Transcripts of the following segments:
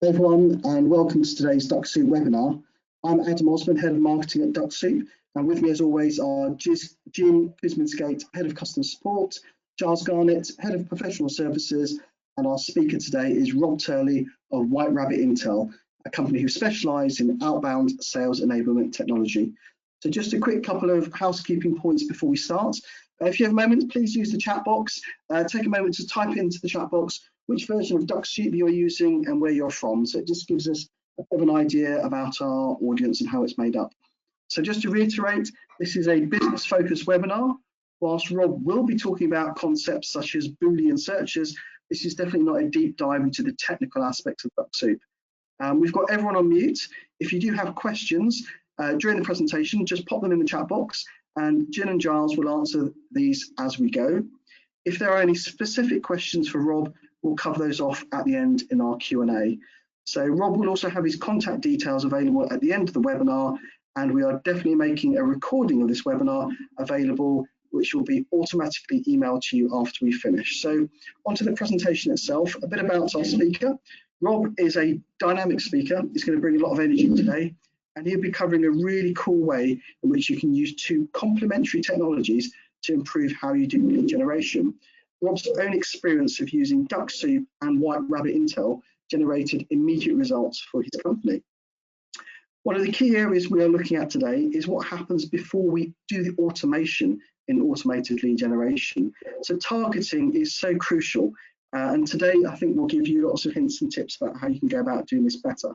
Hey everyone, and welcome to today's Dux-Soup webinar. I'm Adam Osman, Head of Marketing at Dux-Soup, and with me as always are Jim Kuzminskate, Head of Customer Support, Giles Garnett, Head of Professional Services, and our speaker today is Rob Turley of White Rabbit Intel, a company who specialise in outbound sales enablement technology. So just a quick couple of housekeeping points before we start. If you have a moment, please use the chat box. Take a moment to type into the chat box which version of Dux-Soup you're using and where you're from. So it just gives us a bit of an idea about our audience and how it's made up. So just to reiterate, this is a business-focused webinar. Whilst Rob will be talking about concepts such as Boolean searches, this is definitely not a deep dive into the technical aspects of Dux-Soup. We've got everyone on mute. If you do have questions during the presentation, just pop them in the chat box and Jen and Giles will answer these as we go. If there are any specific questions for Rob, we'll cover those off at the end in our Q&A. So Rob will also have his contact details available at the end of the webinar, and we are definitely making a recording of this webinar available, which will be automatically emailed to you after we finish. So onto the presentation itself, a bit about our speaker. Rob is a dynamic speaker. He's going to bring a lot of energy today, and he'll be covering a really cool way in which you can use two complementary technologies to improve how you do lead generation. Rob's own experience of using Dux-Soup and White Rabbit Intel generated immediate results for his company. One of the key areas we are looking at today is what happens before we do the automation in automated lead generation. So targeting is so crucial, and today I think we'll give you lots of hints and tips about how you can go about doing this better.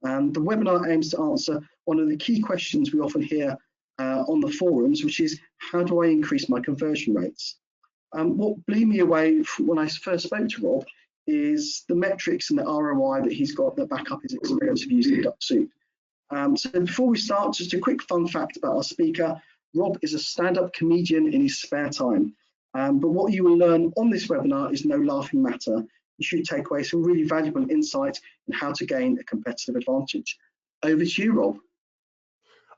The webinar aims to answer one of the key questions we often hear on the forums, which is how do I increase my conversion rates? What blew me away when I first spoke to Rob is the metrics and the ROI that he's got that back up his experience of using Dux-Soup. So before we start, just a quick fun fact about our speaker. Rob is a stand-up comedian in his spare time. But what you will learn on this webinar is no laughing matter. You should take away some really valuable insight in how to gain a competitive advantage. Over to you, Rob.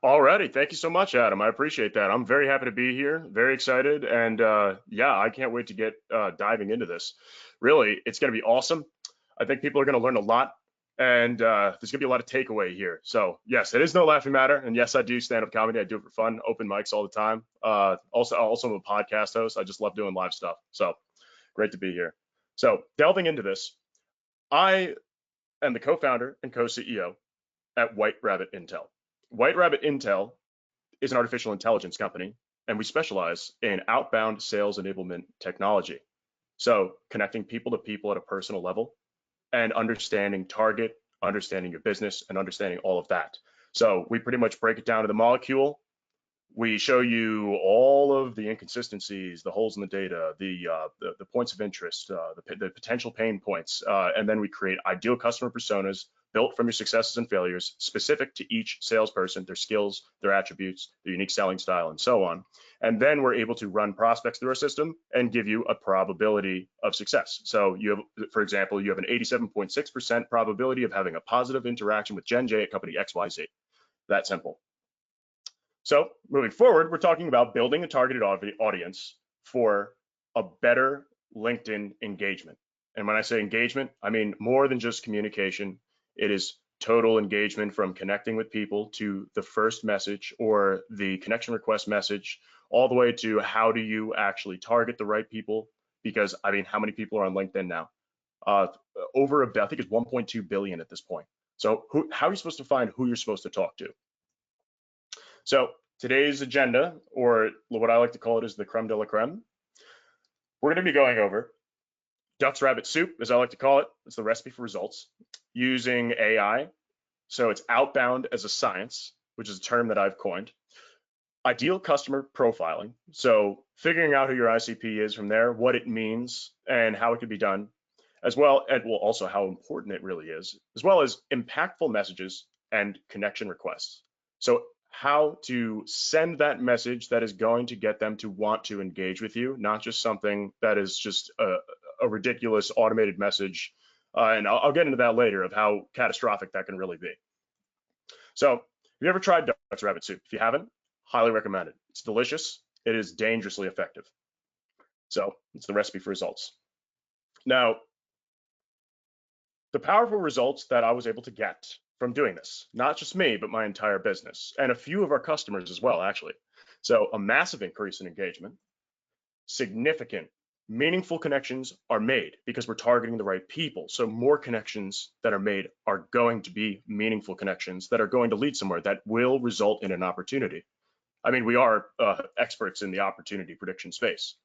Alrighty, thank you so much, Adam. I appreciate that. I'm very happy to be here, very excited, and yeah, I can't wait to get diving into this. Really, it's going to be awesome. I think people are going to learn a lot, and there's going to be a lot of takeaway here. So yes, it is no laughing matter, and yes, I do stand-up comedy. I do it for fun, open mics all the time. Also, I'm a podcast host. I just love doing live stuff. So great to be here. So delving into this, I am the co-founder and co-CEO at White Rabbit Intel. White Rabbit Intel is an artificial intelligence company, and we specialize in outbound sales enablement technology. So connecting people to people at a personal level and understanding target, understanding your business, and understanding all of that. So we pretty much break it down to the molecule. We show you all of the inconsistencies, the holes in the data, the points of interest, the potential pain points, and then we create ideal customer personas built from your successes and failures, specific to each salesperson, their skills, their attributes, their unique selling style, and so on. And then we're able to run prospects through our system and give you a probability of success. So you have, for example, you have an 87.6% probability of having a positive interaction with Jen J at company XYZ. That simple. So moving forward, we're talking about building a targeted audience for a better LinkedIn engagement. And when I say engagement, I mean more than just communication. It is total engagement from connecting with people to the first message or the connection request message, all the way to how do you actually target the right people? Because I mean, how many people are on LinkedIn now? I think it's 1.2 billion at this point. So how are you supposed to find who you're supposed to talk to? So today's agenda, or what I like to call it, is the creme de la creme. We're going to be going over Dux-Soup, as I like to call it. It's the recipe for results using AI. So it's outbound as a science, which is a term that I've coined. Ideal customer profiling. So figuring out who your ICP is from there, what it means, and how it can be done, as well, and well, also how important it really is, as well as impactful messages and connection requests. So how to send that message that is going to get them to want to engage with you, not just something that is just a ridiculous automated message. And I'll get into that later of how catastrophic that can really be. So have you ever tried Dux-Soup? If you haven't, highly recommend it. It's delicious. It is dangerously effective. So it's the recipe for results. Now, the powerful results that I was able to get from doing this, not just me, but my entire business and a few of our customers as well, actually. So a massive increase in engagement, significant, meaningful connections are made because we're targeting the right people. So more connections that are made are going to be meaningful connections that are going to lead somewhere that will result in an opportunity. I mean, we are experts in the opportunity prediction space.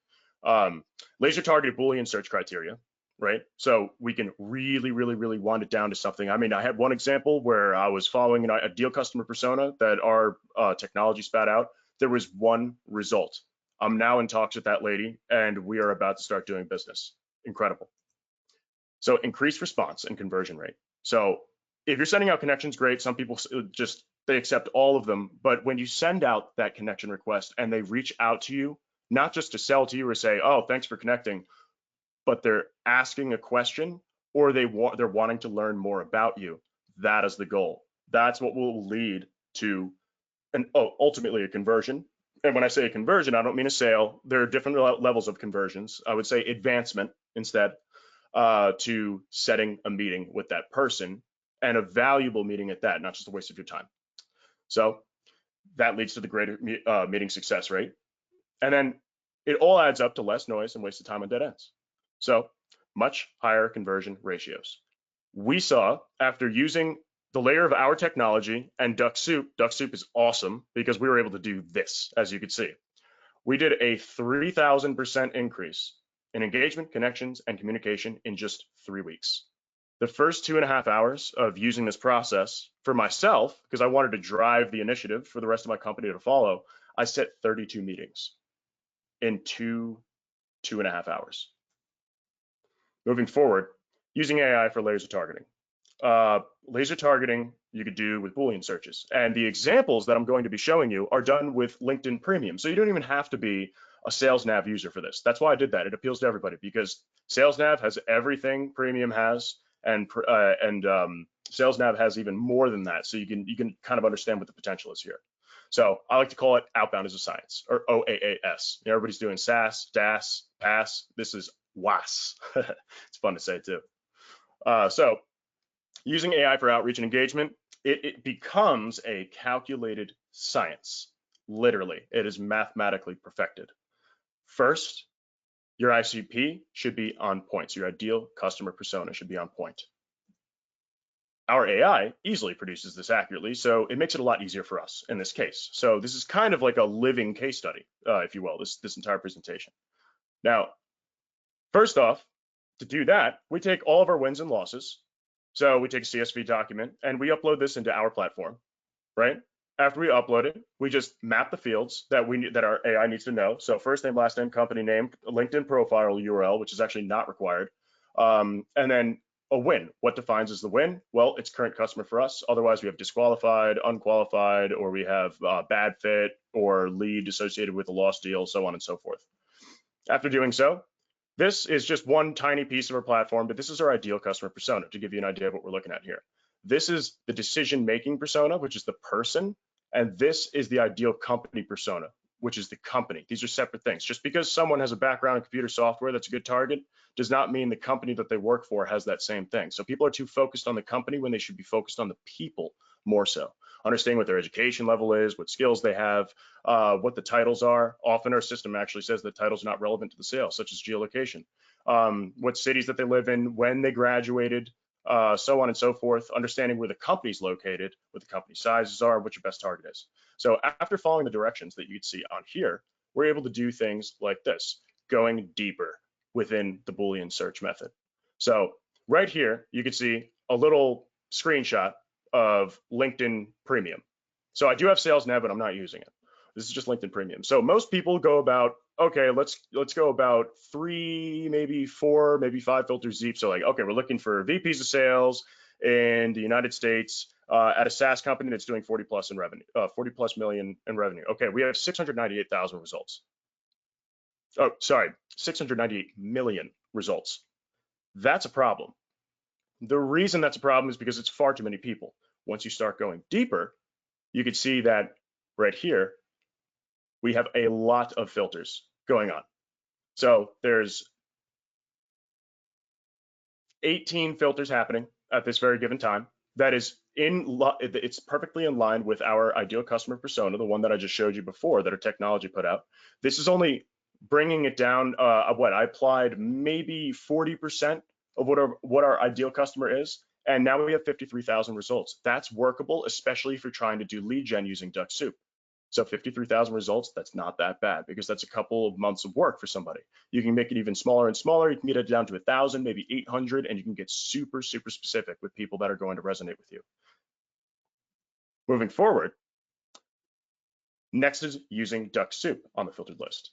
Laser targeted Boolean search criteria, right? So we can really wind it down to something. I mean, I had one example where I was following an ideal customer persona that our technology spat out. There was one result. I'm now in talks with that lady and we are about to start doing business. Incredible. So increased response and conversion rate. So if you're sending out connections, great. Some people just, they accept all of them. But when you send out that connection request and they reach out to you, not just to sell to you or say, oh, thanks for connecting, but they're asking a question or they're wanting to learn more about you, that is the goal. That's what will lead to ultimately a conversion. And when I say a conversion, I don't mean a sale. There are different levels of conversions. I would say advancement instead, to setting a meeting with that person, and a valuable meeting at that, not just a waste of your time. So that leads to the greater meeting success rate. And then it all adds up to less noise and wasted time on dead ends. So much higher conversion ratios. We saw after using the layer of our technology and Dux-Soup is awesome because we were able to do this, as you could see. We did a 3,000% increase in engagement, connections, and communication in just 3 weeks. The first 2.5 hours of using this process for myself, because I wanted to drive the initiative for the rest of my company to follow, I set 32 meetings in 2.5 hours. Moving forward, using AI for laser targeting. Laser targeting you could do with Boolean searches. And the examples that I'm going to be showing you are done with LinkedIn Premium. So you don't even have to be a Sales Nav user for this. That's why I did that. It appeals to everybody because Sales Nav has everything Premium has, and Sales Nav has even more than that. So you can kind of understand what the potential is here. So I like to call it outbound as a science, or OAAS. Everybody's doing SaaS, DaaS, PaaS. This is WAS. It's fun to say too. So using AI for outreach and engagement, it becomes a calculated science. Literally, it is mathematically perfected. First, your ICP should be on point. So your ideal customer persona should be on point. Our AI easily produces this accurately, so it makes it a lot easier for us in this case. So this is kind of like a living case study, if you will, this entire presentation. Now, first off, to do that, we take all of our wins and losses. So we take a CSV document and we upload this into our platform, right? After we upload it, we just map the fields that our AI needs to know. So first name, last name, company name, LinkedIn profile URL, which is actually not required, and then a win. What defines as the win? Well, it's current customer for us. Otherwise, we have disqualified, unqualified, or we have bad fit or lead associated with a lost deal, so on and so forth. After doing so, this is just one tiny piece of our platform, but this is our ideal customer persona to give you an idea of what we're looking at here. This is the decision-making persona, which is the person, and this is the ideal company persona, which is the company. These are separate things. Just because someone has a background in computer software that's a good target does not mean the company that they work for has that same thing. So people are too focused on the company when they should be focused on the people more so. Understanding what their education level is, what skills they have, what the titles are. Often our system actually says that titles are not relevant to the sale, such as geolocation, what cities that they live in, when they graduated, so on and so forth. Understanding where the company's located, what the company sizes are, what your best target is. So after following the directions that you'd see on here, we're able to do things like this, going deeper within the Boolean search method. So right here, you can see a little screenshot of LinkedIn Premium. So I do have Sales Nav, but I'm not using it. This is just LinkedIn Premium. So most people go about, okay, let's go about 3, maybe 4, maybe 5 filters deep. So like, okay, we're looking for VPs of sales in the United States at a SaaS company that's doing 40 plus million in revenue. Okay, we have 698,000 results. Oh, sorry, 698 million results. That's a problem. The reason that's a problem is because it's far too many people. Once you start going deeper, you can see that right here, we have a lot of filters going on. So there's 18 filters happening at this very given time that is it's perfectly in line with our ideal customer persona, the one that I just showed you before that our technology put out. This is only bringing it down. What I applied maybe 40% of what our ideal customer is, and now we have 53,000 results. That's workable, especially if you're trying to do lead gen using Dux-Soup. So 53,000 results, that's not that bad because that's a couple of months of work for somebody. You can make it even smaller and smaller. You can get it down to 1,000, maybe 800, and you can get super, super specific with people that are going to resonate with you. Moving forward, next is using Dux-Soup on the filtered list.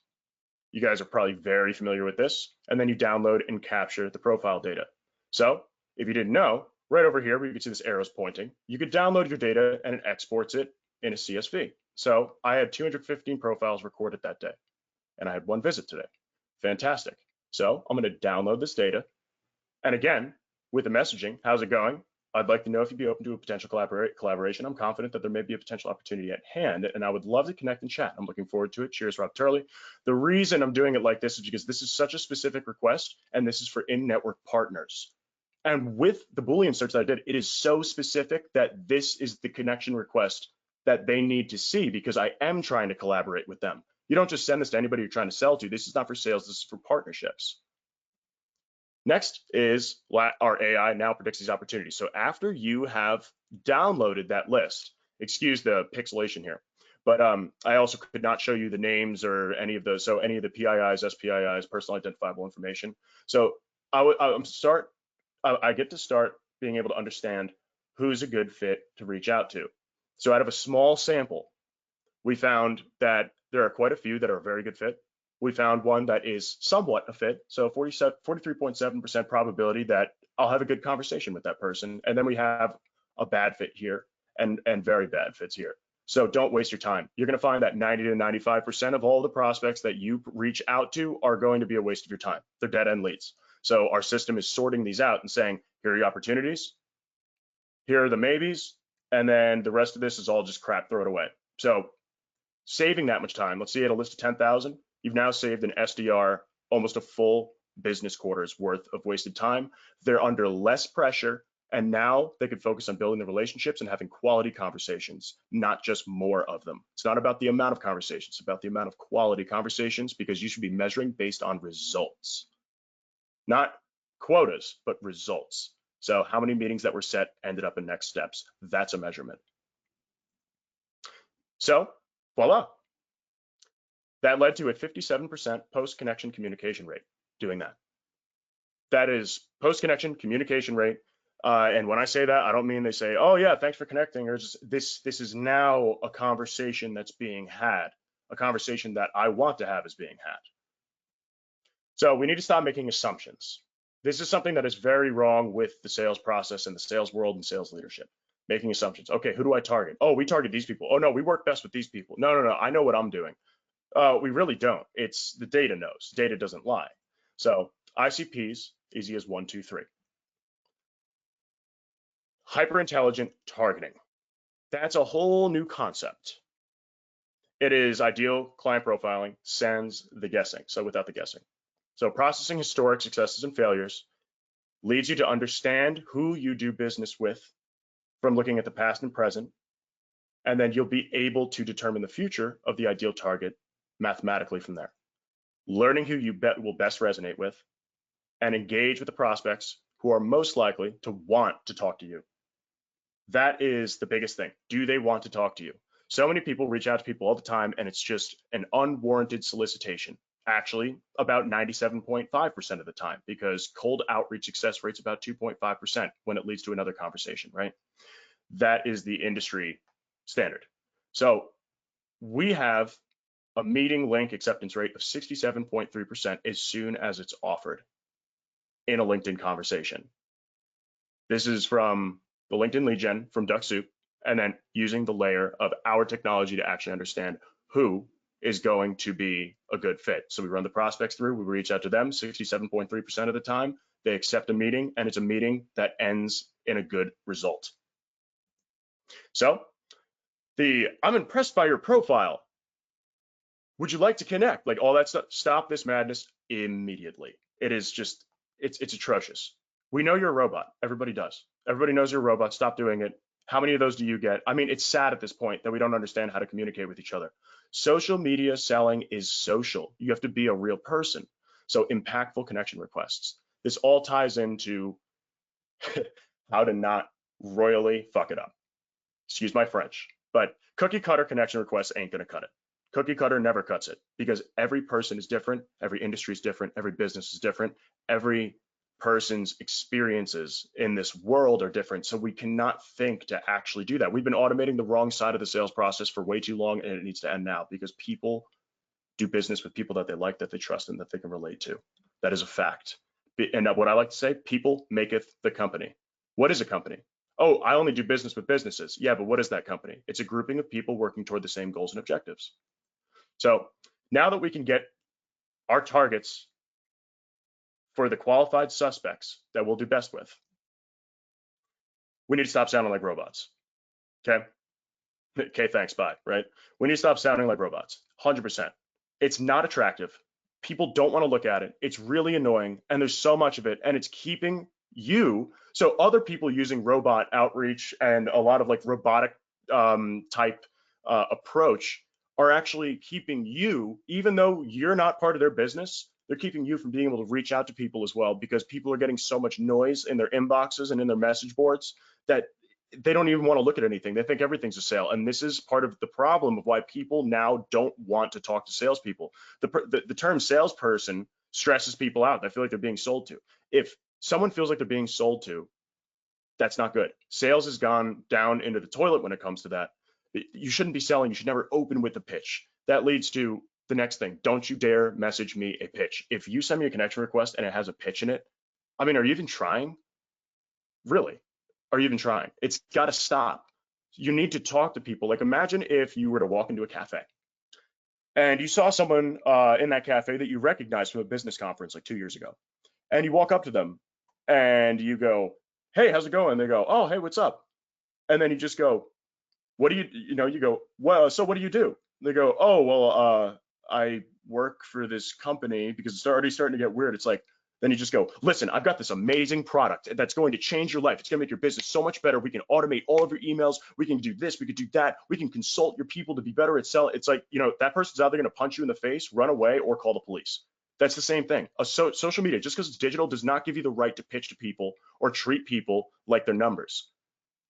You guys are probably very familiar with this, and then you download and capture the profile data. So if you didn't know, right over here where you can see this arrows pointing, you could download your data and it exports it in a CSV. So I had 215 profiles recorded that day, and I had 1 visit today. Fantastic. So I'm going to download this data. And again, with the messaging, how's it going? I'd like to know if you'd be open to a potential collaboration. I'm confident that there may be a potential opportunity at hand, and I would love to connect and chat. I'm looking forward to it. Cheers, Rob Turley. The reason I'm doing it like this is because this is such a specific request, and this is for in-network partners. And with the Boolean search that I did, it is so specific that this is the connection request that they need to see because I am trying to collaborate with them. You don't just send this to anybody you're trying to sell to. This is not for sales. This is for partnerships. Next is our AI now predicts these opportunities. So after you have downloaded that list, excuse the pixelation here, but I also could not show you the names or any of those. So any of the PIIs, SPIIs, personal identifiable information. So I get to start being able to understand who's a good fit to reach out to. So out of a small sample, we found that there are quite a few that are a very good fit. We found one that is somewhat a fit, so 43.7% probability that I'll have a good conversation with that person. And then we have a bad fit here and very bad fits here. So don't waste your time. You're going to find that 90 to 95% of all the prospects that you reach out to are going to be a waste of your time. They're dead end leads. So our system is sorting these out and saying, here are your opportunities, here are the maybes, and then the rest of this is all just crap, throw it away. So saving that much time, let's see at a list of 10,000, you've now saved an SDR almost a full business quarter's worth of wasted time. They're under less pressure, and now they can focus on building the relationships and having quality conversations, not just more of them. It's not about the amount of conversations, it's about the amount of quality conversations, because you should be measuring based on results, not quotas, but results. So how many meetings that were set ended up in next steps? That's a measurement. So voila. That led to a 57% post-connection communication rate doing that. That is post-connection communication rate. And when I say that, I don't mean they say, oh yeah, thanks for connecting. Or just, this is now a conversation that's being had, a conversation that I want to have is being had. So we need to stop making assumptions. This is something that is very wrong with the sales process and the sales world and sales leadership. Making assumptions. Okay, who do I target? Oh, we target these people. Oh no, we work best with these people. No, I know what I'm doing. We really don't. It's the data knows. Data doesn't lie. So ICPs, easy as 1, 2, 3. Hyper-intelligent targeting. That's a whole new concept. It is ideal client profiling, sans the guessing, so without the guessing. So processing historic successes and failures leads you to understand who you do business with from looking at the past and present, and then you'll be able to determine the future of the ideal target mathematically from there. Learning who you will best resonate with and engage with the prospects who are most likely to want to talk to you. That is the biggest thing. Do they want to talk to you? So many people reach out to people all the time and it's just an unwarranted solicitation. Actually, about 97.5% of the time, because cold outreach success rate's about 2.5% when it leads to another conversation, right? That is the industry standard. So we have a meeting link acceptance rate of 67.3% as soon as it's offered in a LinkedIn conversation. This is from the LinkedIn lead gen from Dux-Soup, and then using the layer of our technology to actually understand who is going to be a good fit. So we run the prospects through, we reach out to them 67.3% of the time, they accept a meeting, and it's a meeting that ends in a good result. So I'm impressed by your profile. Would you like to connect? Like all that stuff, stop this madness immediately. It is just, it's atrocious. We know you're a robot. Everybody does. Everybody knows you're a robot. Stop doing it. How many of those do you get? I mean, it's sad at this point that we don't understand how to communicate with each other. Social media selling is social. You have to be a real person. So impactful connection requests. This all ties into how to not royally fuck it up. Excuse my French, but cookie cutter connection requests ain't gonna cut it. Cookie cutter never cuts it because every person is different, every industry is different, every business is different, every person's experiences in this world are different. So we cannot think to actually do that. We've been automating the wrong side of the sales process for way too long, and it needs to end now because people do business with people that they like, that they trust, and that they can relate to. That is a fact. And what I like to say, people maketh the company. What is a company? Oh, I only do business with businesses. Yeah, but what is that company? It's a grouping of people working toward the same goals and objectives. So now that we can get our targets for the qualified suspects that we'll do best with, we need to stop sounding like robots. Okay? Okay, thanks, bye, right? We need to stop sounding like robots, 100%. It's not attractive. People don't want to look at it. It's really annoying, and there's so much of it, and it's keeping you. So other people using robot outreach and a lot of like robotic type approach are actually keeping you, even though you're not part of their business, they're keeping you from being able to reach out to people as well, because people are getting so much noise in their inboxes and in their message boards that they don't even want to look at anything. They think everything's a sale. And this is part of the problem of why people now don't want to talk to salespeople. The term salesperson stresses people out. They feel like they're being sold to. If someone feels like they're being sold to, that's not good. Sales has gone down into the toilet when it comes to that. You shouldn't be selling. You should never open with a pitch. That leads to the next thing. Don't you dare message me a pitch. If you send me a connection request and it has a pitch in it, I mean, are you even trying? Really? Are you even trying? It's got to stop. You need to talk to people. Like, imagine if you were to walk into a cafe and you saw someone in that cafe that you recognized from a business conference like 2 years ago, and you walk up to them and you go, "Hey, how's it going?" They go, "Oh, hey, what's up?" And then you just go, "What do you go, "Well, so what do you do?" They go, "Oh, well, I work for this company," because it's already starting to get weird. It's like, then you just go, "Listen, I've got this amazing product that's going to change your life. It's going to make your business so much better. We can automate all of your emails. We can do this. We could do that. We can consult your people to be better at selling." It's like, that person's either going to punch you in the face, run away, or call the police. That's the same thing. Social media, just because it's digital, does not give you the right to pitch to people or treat people like they're numbers.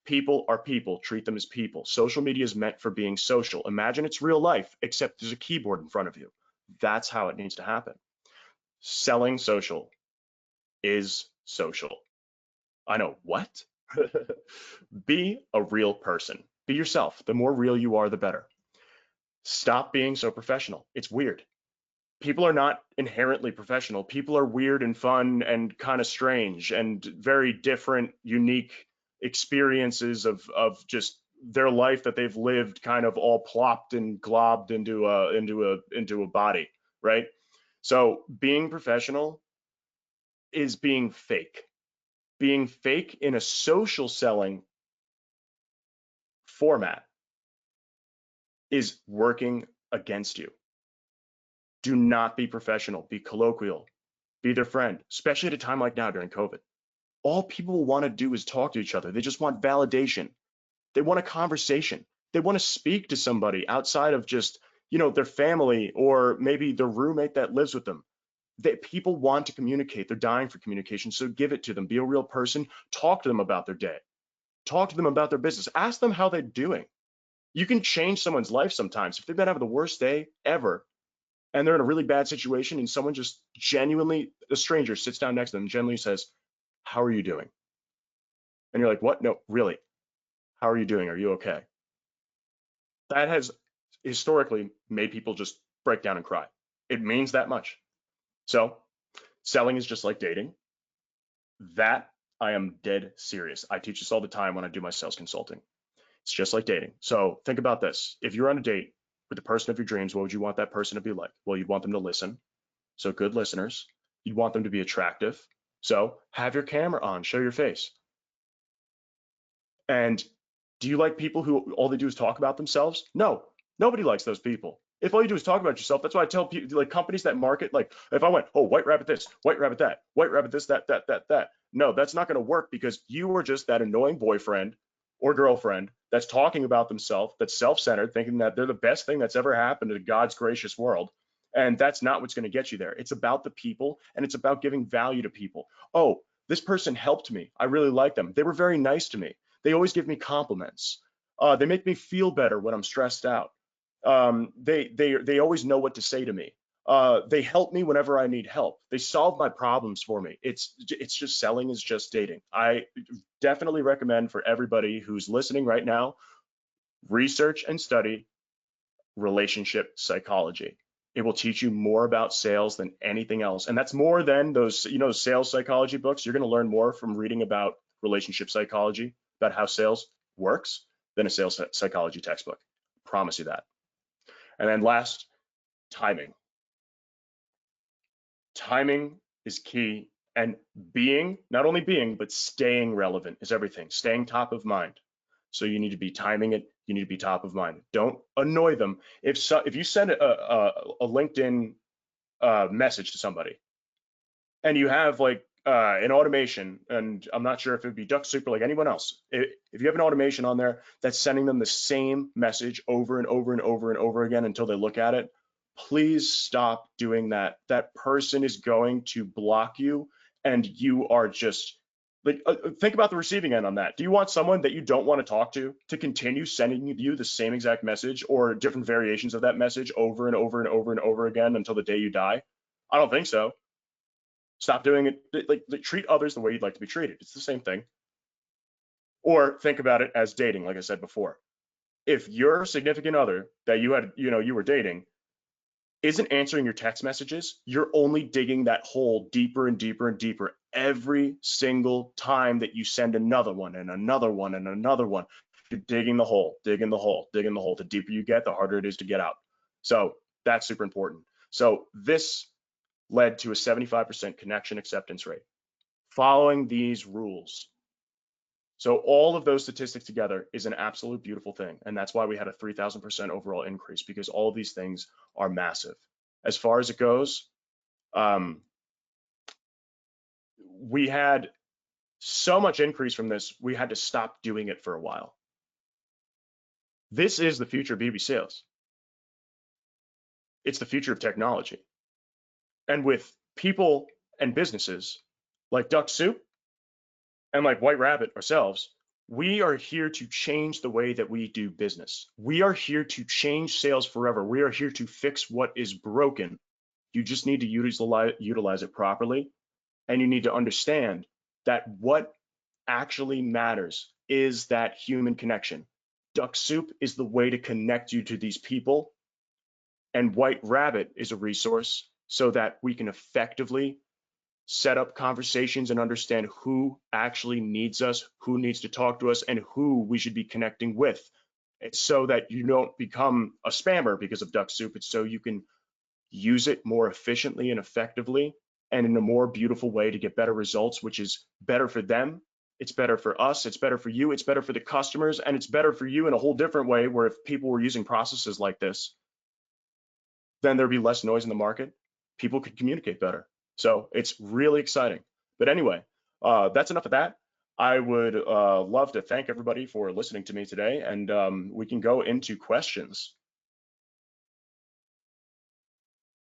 People are people. Treat them as people. Social media is meant for being social. Imagine it's real life, except there's a keyboard in front of you. That's how it needs to happen. Selling social is social. I know, what? Be a real person. Be yourself. The more real you are, the better. Stop being so professional. It's weird. People are not inherently professional. People are weird and fun and kind of strange and very different, unique experiences of just their life that they've lived, kind of all plopped and globbed into a body, right? So being professional is being fake. Being fake in a social selling format is working against you. Do not be professional. Be colloquial. Be their friend, especially at a time like now during COVID. All people want to do is talk to each other. They just want validation. They want a conversation. They want to speak to somebody outside of just, their family or maybe their roommate that lives with them. People want to communicate. They're dying for communication. So give it to them. Be a real person. Talk to them about their day. Talk to them about their business. Ask them how they're doing. You can change someone's life sometimes. If they've been having the worst day ever and they're in a really bad situation and someone just genuinely, a stranger sits down next to them and genuinely says, "How are you doing?" And you're like, "What? No, really. How are you doing? Are you okay?" That has historically made people just break down and cry. It means that much. So selling is just like dating. That I am dead serious. I teach this all the time when I do my sales consulting. It's just like dating. So think about this. If you're on a date with the person of your dreams, what would you want that person to be like? Well, you'd want them to listen. So good listeners. You'd want them to be attractive. So have your camera on, show your face. And do you like people who all they do is talk about themselves? No, nobody likes those people. If all you do is talk about yourself, that's why I tell people, like companies that market, like if I went, "Oh, white rabbit this, white rabbit that, white rabbit this, that. No, that's not going to work because you are just that annoying boyfriend or girlfriend that's talking about themselves, that's self-centered, thinking that they're the best thing that's ever happened to God's gracious world. And that's not what's going to get you there. It's about the people, and it's about giving value to people. Oh, this person helped me. I really like them. They were very nice to me. They always give me compliments. They make me feel better when I'm stressed out. They always know what to say to me. They help me whenever I need help. They solve my problems for me. It's just selling is just dating. I definitely recommend for everybody who's listening right now, research and study relationship psychology. It will teach you more about sales than anything else. And that's more than those, sales psychology books. You're going to learn more from reading about relationship psychology, about how sales works, than a sales psychology textbook. Promise you that. And then last, timing. Timing is key, and not only being, but staying relevant is everything. Staying top of mind. So you need to be timing it. You need to be top of mind. Don't annoy them. If you send a LinkedIn message to somebody and you have like an automation, and I'm not sure if it would be Dux-Soup or like anyone else, if you have an automation on there that's sending them the same message over and over and over and over again until they look at it, please stop doing that. That person is going to block you, and you are just like, think about the receiving end on that. Do you want someone that you don't want to talk to continue sending you the same exact message or different variations of that message over and over and over and over again until the day you die? I don't think so. Stop doing it. Like treat others the way you'd like to be treated. It's the same thing. Or think about it as dating, like I said before. If your significant other that you were dating isn't answering your text messages, you're only digging that hole deeper and deeper and deeper every single time that you send another one and another one and another one. You're digging the hole, digging the hole, digging the hole. The deeper you get, the harder it is to get out. So that's super important. So this led to a 75% connection acceptance rate. Following these rules. So all of those statistics together is an absolute beautiful thing. And that's why we had a 3,000% overall increase, because all of these things are massive. As far as it goes, we had so much increase from this, we had to stop doing it for a while. This is the future of B2B sales. It's the future of technology. And with people and businesses like Dux-Soup and like White Rabbit ourselves, we are here to change the way that we do business. We are here to change sales forever. We are here to fix what is broken. You just need to utilize it properly. And you need to understand that what actually matters is that human connection. Dux-Soup is the way to connect you to these people. And White Rabbit is a resource so that we can effectively set up conversations and understand who actually needs us, who needs to talk to us, and who we should be connecting with. It's so that you don't become a spammer because of Dux-Soup. It's so you can use it more efficiently and effectively and in a more beautiful way to get better results, which is better for them. It's better for us. It's better for you. It's better for the customers. And it's better for you in a whole different way, where if people were using processes like this, then there'd be less noise in the market. People could communicate better. So it's really exciting. But anyway, that's enough of that. I would love to thank everybody for listening to me today, and we can go into questions.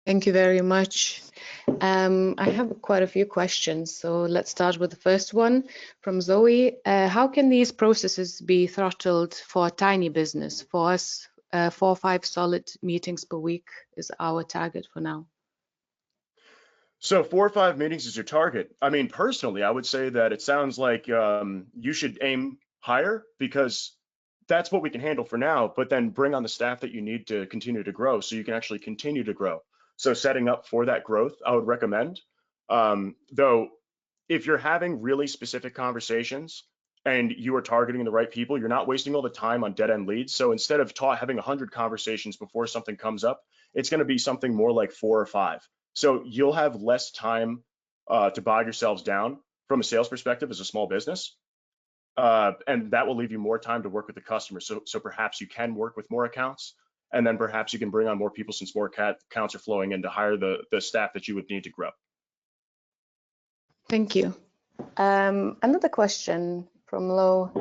Thank you very much. I have quite a few questions, so let's start with the first one from Zoe. How can these processes be throttled for a tiny business? For us, 4 or 5 solid meetings per week is our target for now. So 4 or 5 meetings is your target. I mean, personally, I would say that it sounds like you should aim higher, because that's what we can handle for now, but then bring on the staff that you need to continue to grow so you can actually continue to grow. So setting up for that growth, I would recommend. Though, if you're having really specific conversations and you are targeting the right people, you're not wasting all the time on dead-end leads. So instead of having 100 conversations before something comes up, it's going to be something more like 4 or 5. So you'll have less time to bog yourselves down from a sales perspective as a small business. And that will leave you more time to work with the customer. So perhaps you can work with more accounts, and then perhaps you can bring on more people since more accounts are flowing in to hire the staff that you would need to grow. Thank you. Another question from Lo.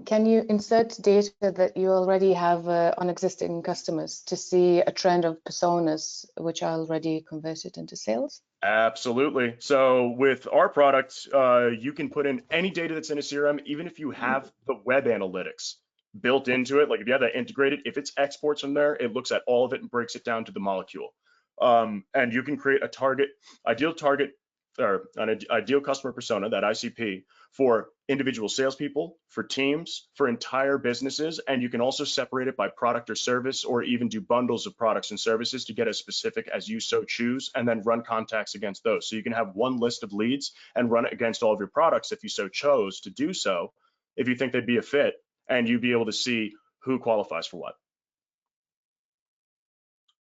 Can you insert data that you already have on existing customers to see a trend of personas which are already converted into sales? Absolutely. So with our product, you can put in any data that's in a CRM, even if you have the web analytics built into it. Like if you have that integrated, if it's exports from there, it looks at all of it and breaks it down to the molecule. And you can create a ideal target, or an ideal customer persona, that ICP, for individual salespeople, for teams, for entire businesses, and you can also separate it by product or service, or even do bundles of products and services to get as specific as you so choose, and then run contacts against those. So you can have one list of leads and run it against all of your products if you so chose to do so, if you think they'd be a fit, and you'd be able to see who qualifies for what.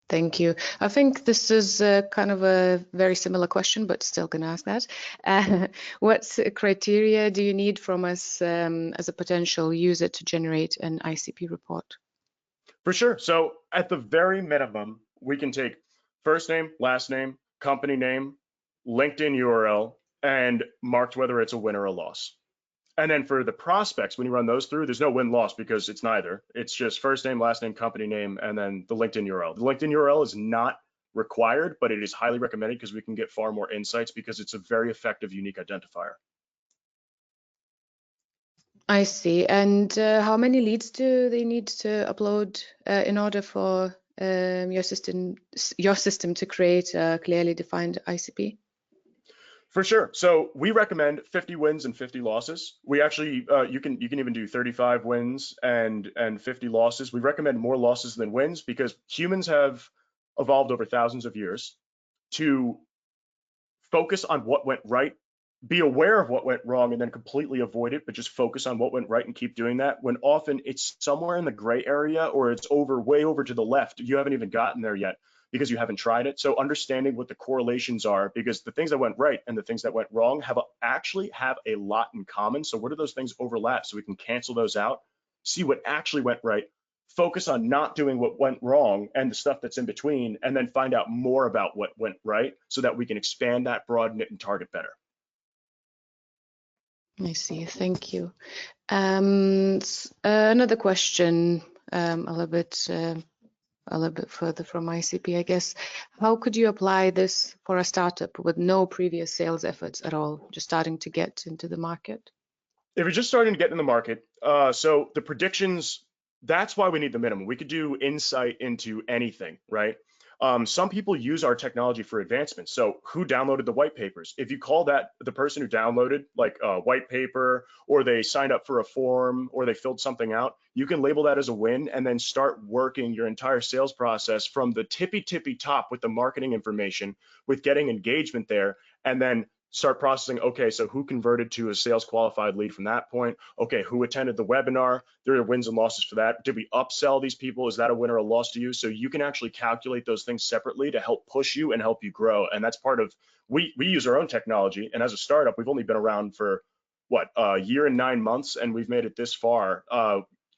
Thank you. I think this is kind of a very similar question, but still going to ask that. What criteria do you need from us as a potential user to generate an ICP report? For sure. So at the very minimum, we can take first name, last name, company name, LinkedIn URL, and marked whether it's a win or a loss. And then for the prospects, when you run those through, there's no win-loss because it's neither. It's just first name, last name, company name, and then the LinkedIn URL. The LinkedIn URL is not required, but it is highly recommended because we can get far more insights because it's a very effective, unique identifier. I see. And how many leads do they need to upload in order for your system to create a clearly defined ICP? For sure. So we recommend 50 wins and 50 losses. We actually, you can even do 35 wins and 50 losses. We recommend more losses than wins because humans have evolved over thousands of years to focus on what went right, be aware of what went wrong, and then completely avoid it, but just focus on what went right and keep doing that, when often it's somewhere in the gray area or it's way over to the left. You haven't even gotten there yet because you haven't tried it. So understanding what the correlations are, because the things that went right and the things that went wrong actually have a lot in common. So where do those things overlap so we can cancel those out, see what actually went right, focus on not doing what went wrong and the stuff that's in between, and then find out more about what went right so that we can expand that, broaden it, and target better. I see. Thank you. Another question, a little bit further from ICP, I guess. How could you apply this for a startup with no previous sales efforts at all, just starting to get into the market? If you're just starting to get in the market, so the predictions, that's why we need the minimum. We could do insight into anything, right? Some people use our technology for advancement. So who downloaded the white papers? If you call that the person who downloaded like a white paper, or they signed up for a form, or they filled something out, you can label that as a win and then start working your entire sales process from the tippy top with the marketing information, with getting engagement there, and then start processing, okay, so who converted to a sales qualified lead from that point? Okay, who attended the webinar? There are wins and losses for that. Did we upsell these people? Is that a win or a loss to you? So you can actually calculate those things separately to help push you and help you grow. And that's part of, we use our own technology. And as a startup, we've only been around for what, a year and 9 months, and we've made it this far.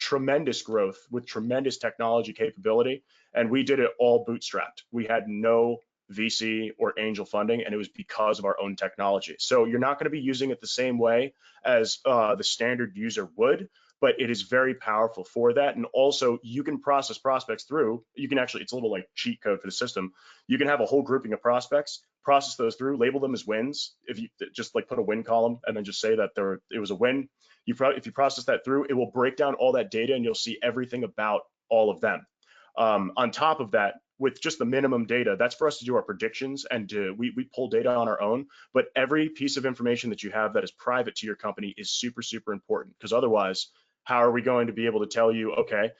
Tremendous growth with tremendous technology capability. And we did it all bootstrapped. We had no VC or angel funding, and it was because of our own technology. So you're not going to be using it the same way as the standard user would, but it is very powerful for that. And also you can process prospects through, you can actually, it's a little like cheat code for the system. You can have a whole grouping of prospects, process those through, label them as wins. If you just like put a win column and then just say that it was a win, if you process that through, it will break down all that data and you'll see everything about all of them. On top of that, with just the minimum data, that's for us to do our predictions, and we pull data on our own, but every piece of information that you have that is private to your company is super important, because otherwise, how are we going to be able to tell you, okay,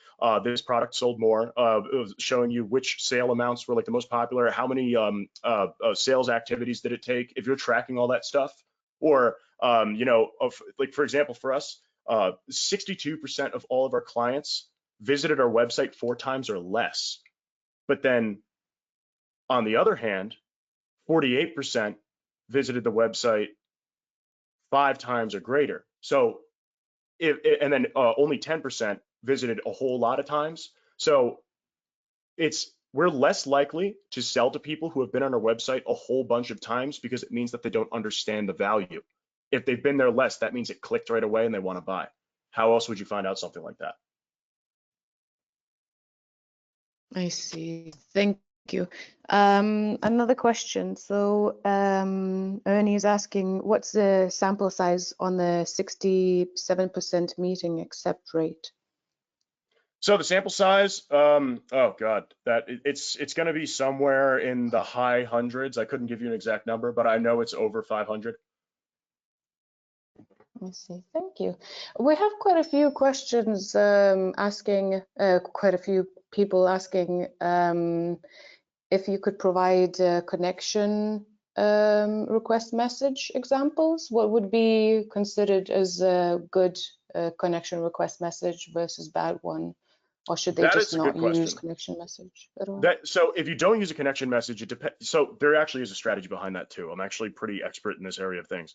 this product sold more, showing you which sale amounts were like the most popular, how many sales activities did it take, if you're tracking all that stuff, or like for example, for us, 62% of all of our clients visited our website 4 times or less. But then on the other hand, 48% visited the website 5 times or greater. So and then only 10% visited a whole lot of times. So we're less likely to sell to people who have been on our website a whole bunch of times, because it means that they don't understand the value. If they've been there less, that means it clicked right away and they want to buy. How else would you find out something like that? I see. Thank you. Another question. So Ernie is asking, what's the sample size on the 67% meeting accept rate? So the sample size, oh God, it's going to be somewhere in the high hundreds. I couldn't give you an exact number, but I know it's over 500. I see. Thank you. We have quite a few questions asking, quite a few people asking if you could provide connection request message examples. What would be considered as a good connection request message versus bad one? Or should they That just is a not good use question. connection message at all? So if you don't use a connection message, it depends. So there actually is a strategy behind that too. I'm actually pretty expert in this area of things.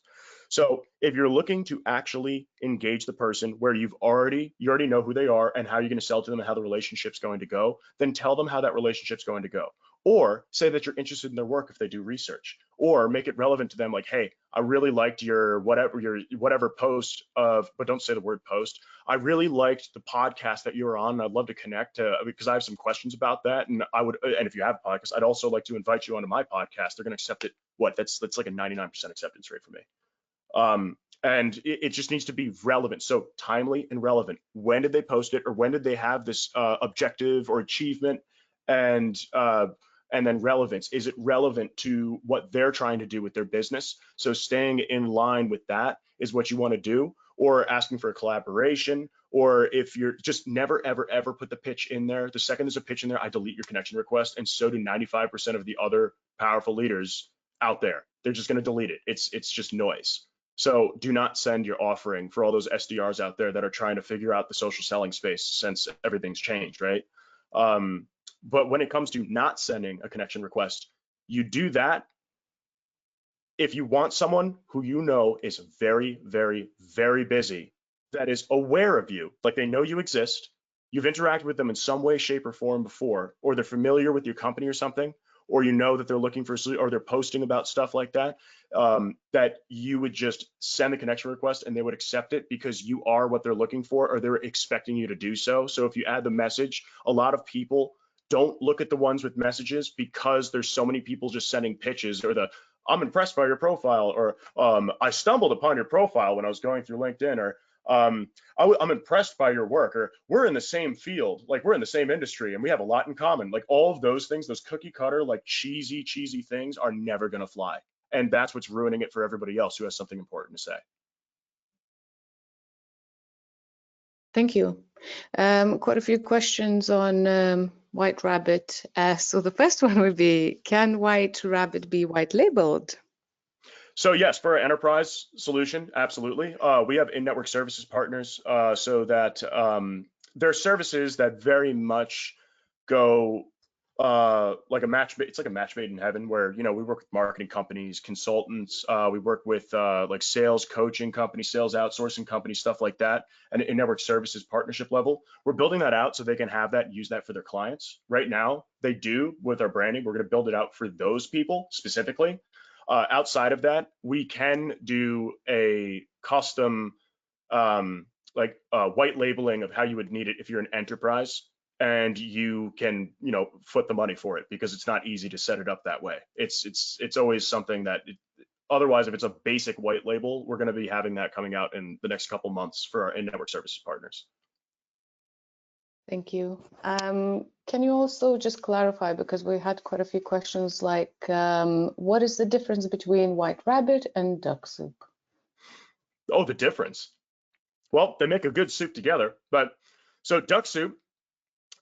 So if you're looking to actually engage the person where you already know who they are and how you're going to sell to them and how the relationship's going to go, then tell them how that relationship's going to go. Or say that you're interested in their work if they do research, or make it relevant to them, like, hey, I really liked your whatever post of, but don't say the word post. I really liked the podcast that you were on. And I'd love to connect because I have some questions about that. And and if you have a podcast, I'd also like to invite you onto my podcast. They're going to accept it. That's like a 99% acceptance rate for me. And it just needs to be relevant. So timely and relevant. When did they post it, or when did they have this objective or achievement? And then relevance. Is it relevant to what they're trying to do with their business? So staying in line with that is what you want to do, or asking for a collaboration, or if you're just never, ever, ever put the pitch in there. The second there's a pitch in there, I delete your connection request, and so do 95% of the other powerful leaders out there. They're just going to delete it. It's just noise. So do not send your offering for all those SDRs out there that are trying to figure out the social selling space since everything's changed, right? But when it comes to not sending a connection request, you do that if you want someone who you know is very, very, very busy, that is aware of you, like they know you exist, you've interacted with them in some way, shape, or form before, or they're familiar with your company or something, or you know that they're looking for, or they're posting about stuff like that, that you would just send the connection request and they would accept it because you are what they're looking for, or they're expecting you to do so. So if you add the message, a lot of people don't look at the ones with messages because there's so many people just sending pitches, or I'm impressed by your profile, or I stumbled upon your profile when I was going through LinkedIn, or I'm impressed by your work, or we're in the same field, like we're in the same industry and we have a lot in common. Like all of those things, those cookie cutter, like cheesy things are never going to fly. And that's what's ruining it for everybody else who has something important to say. Thank you. Quite a few questions on White Rabbit. So the first one would be, can White Rabbit be white labeled? So yes, for our enterprise solution, absolutely. We have in-network services partners, so that there are services that very much go like a match. It's like a match made in heaven, where we work with marketing companies, consultants. We work with like sales coaching companies, sales outsourcing companies, stuff like that. And in-network services partnership level, we're building that out so they can have that and use that for their clients. Right now, they do with our branding. We're going to build it out for those people specifically. Outside of that, we can do a custom white labeling of how you would need it if you're an enterprise, and you can foot the money for it, because it's not easy to set it up that way. It's always something that otherwise, if it's a basic white label, we're going to be having that coming out in the next couple months for our in-network services partners. Thank you. Can you also just clarify, because we had quite a few questions, like what is the difference between White Rabbit and Dux-Soup? Oh, the difference. Well, they make a good soup together, but so Dux-Soup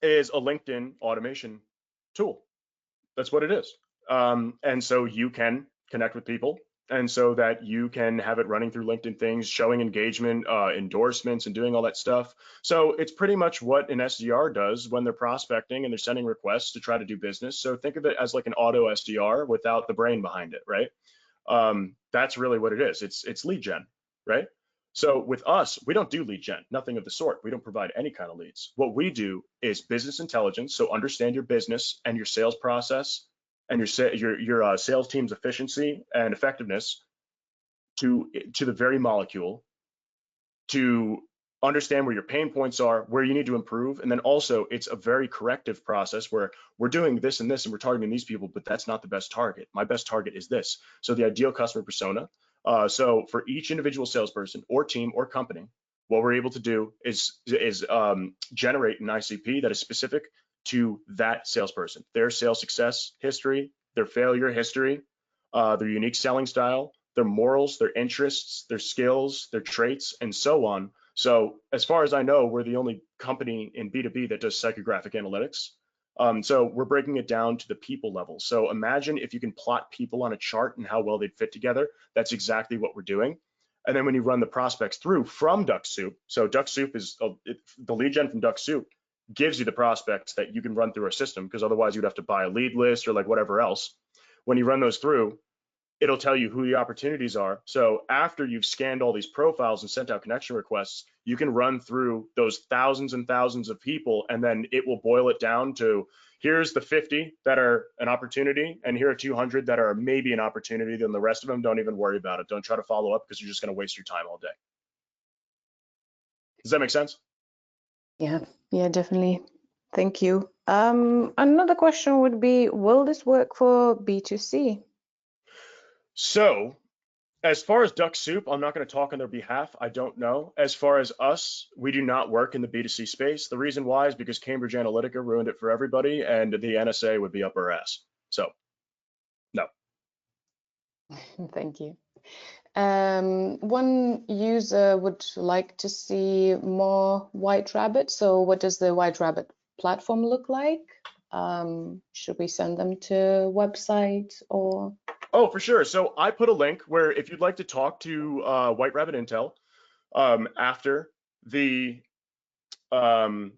is a LinkedIn automation tool. That's what it is. And so you can connect with people, and so that you can have it running through LinkedIn things, showing engagement, endorsements, and doing all that stuff. So it's pretty much what an SDR does when they're prospecting and they're sending requests to try to do business. So think of it as like an auto SDR without the brain behind it, right? That's really what it is. It's lead gen, right? So with us, we don't do lead gen, nothing of the sort. We don't provide any kind of leads. What we do is business intelligence. So understand your business and your sales process and your sales team's efficiency and effectiveness to the very molecule, to understand where your pain points are, where you need to improve. And then also it's a very corrective process where we're doing this and this and we're targeting these people, but that's not the best target. My best target is this. So the ideal customer persona. So for each individual salesperson or team or company, what we're able to do is generate an ICP that is specific to that salesperson, their sales success history, their failure history, their unique selling style, their morals, their interests, their skills, their traits, and so on. So as far as I know, we're the only company in B2B that does psychographic analytics. So we're breaking it down to the people level. So imagine if you can plot people on a chart and how well they'd fit together. That's exactly what we're doing. And then when you run the prospects through from Dux-Soup, so Dux-Soup is the lead gen from Dux-Soup gives you the prospects that you can run through our system, because otherwise you'd have to buy a lead list or like whatever else. When you run those through, it'll tell you who the opportunities are. So after you've scanned all these profiles and sent out connection requests, you can run through those thousands and thousands of people, and then it will boil it down to, here's the 50 that are an opportunity, and here are 200 that are maybe an opportunity. Then the rest of them, don't even worry about it. Don't try to follow up, because you're just going to waste your time all day. Does that make sense? Yeah, definitely. Thank you. Another question would be, will this work for B2C? So as far as Dux-Soup, I'm not going to talk on their behalf. I don't know. As far as us, we do not work in the B2C space. The reason why is because Cambridge Analytica ruined it for everybody, and the NSA would be up our ass. So, no. Thank you. One user would like to see more White Rabbit. So what does the White Rabbit platform look like? Should we send them to a website or? Oh, for sure. So I put a link where if you'd like to talk to White Rabbit Intel after the webinar,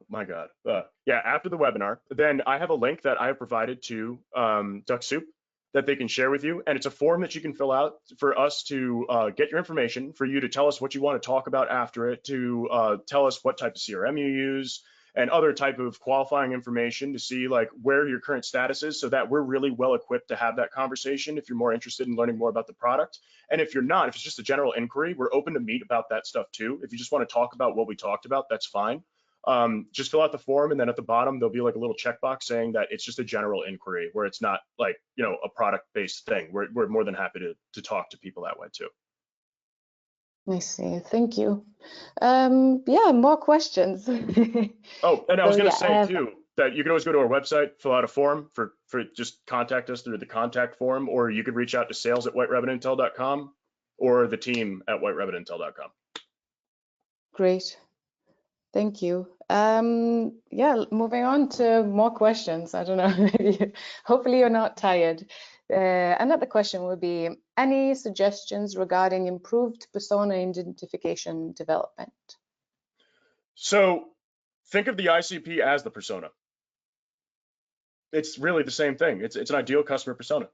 my God. Yeah, after the webinar, then I have a link that I have provided to Dux-Soup that they can share with you. And it's a form that you can fill out for us to get your information, for you to tell us what you want to talk about after it, to tell us what type of CRM you use, and other type of qualifying information to see like where your current status is, so that we're really well equipped to have that conversation if you're more interested in learning more about the product. And if you're not, if it's just a general inquiry, we're open to meet about that stuff too. If you just want to talk about what we talked about, that's fine. Just fill out the form, and then at the bottom there'll be like a little checkbox saying that it's just a general inquiry, where it's not like, you know, a product-based thing. We're more than happy to talk to people that way too. I see. Thank you. Yeah, more questions. Oh, and I was going to say yeah, too that you can always go to our website, fill out a form for just contact us through the contact form, or you could reach out to sales@whiterabbitintel.com or the team at whiterabbitintel.com. Great. Thank you. Yeah, moving on to more questions. I don't know. Hopefully you're not tired. Another question would be, any suggestions regarding improved persona identification development? So think of the ICP as the persona. It's really the same thing. It's an ideal customer persona.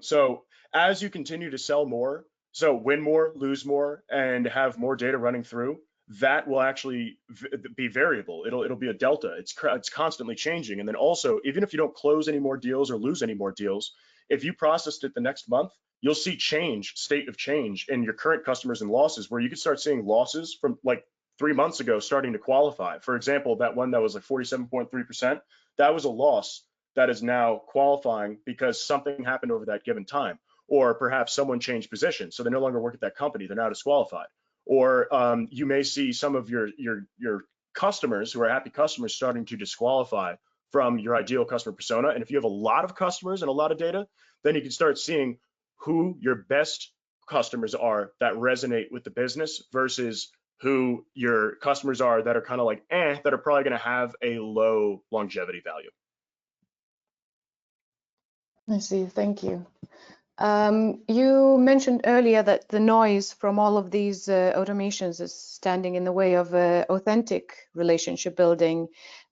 So as you continue to sell more, so win more, lose more, and have more data running through, that will actually be variable. It'll be a delta. It's constantly changing. And then also, even if you don't close any more deals or lose any more deals, if you processed it the next month, you'll see state of change in your current customers and losses, where you could start seeing losses from like 3 months ago starting to qualify. For example, that one that was like 47.3%, that was a loss that is now qualifying because something happened over that given time, or perhaps someone changed position, so they no longer work at that company, they're now disqualified. Or you may see some of your customers who are happy customers starting to disqualify from your ideal customer persona. And if you have a lot of customers and a lot of data, then you can start seeing who your best customers are that resonate with the business versus who your customers are that are kind of like that are probably going to have a low longevity value. I see. Thank you. You mentioned earlier that the noise from all of these automations is standing in the way of authentic relationship building.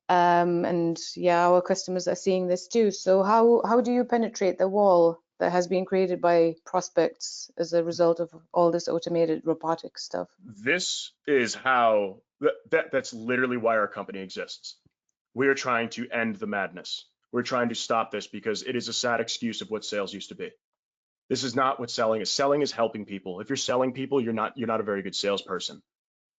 And yeah, our customers are seeing this too. So how do you penetrate the wall that has been created by prospects as a result of all this automated robotic stuff? This is how, that's literally why our company exists. We are trying to end the madness. We're trying to stop this because it is a sad excuse of what sales used to be. This is not what selling is. Selling is helping people. If you're selling people, you're not a very good salesperson.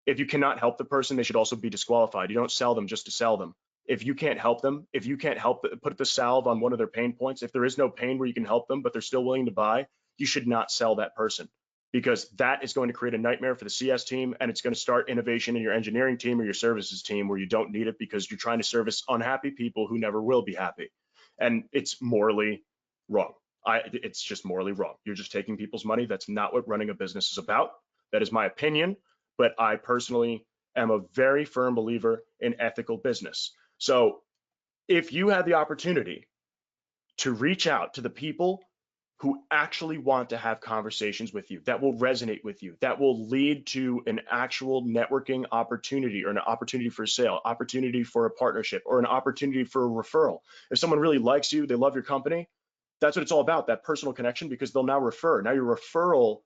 If you cannot help the person, they should also be disqualified. You don't sell them just to sell them. If you can't help them, if you can't help put the salve on one of their pain points, if there is no pain where you can help them, but they're still willing to buy, you should not sell that person, because that is going to create a nightmare for the CS team, and it's going to start innovation in your engineering team or your services team where you don't need it because you're trying to service unhappy people who never will be happy. And it's morally wrong. It's just morally wrong. You're just taking people's money. That's not what running a business is about. That is my opinion, but I personally am a very firm believer in ethical business. So if you had the opportunity to reach out to the people who actually want to have conversations with you, that will resonate with you, that will lead to an actual networking opportunity, or an opportunity for a sale, opportunity for a partnership, or an opportunity for a referral. If someone really likes you, they love your company, that's what it's all about, that personal connection, because they'll now refer. Now your referral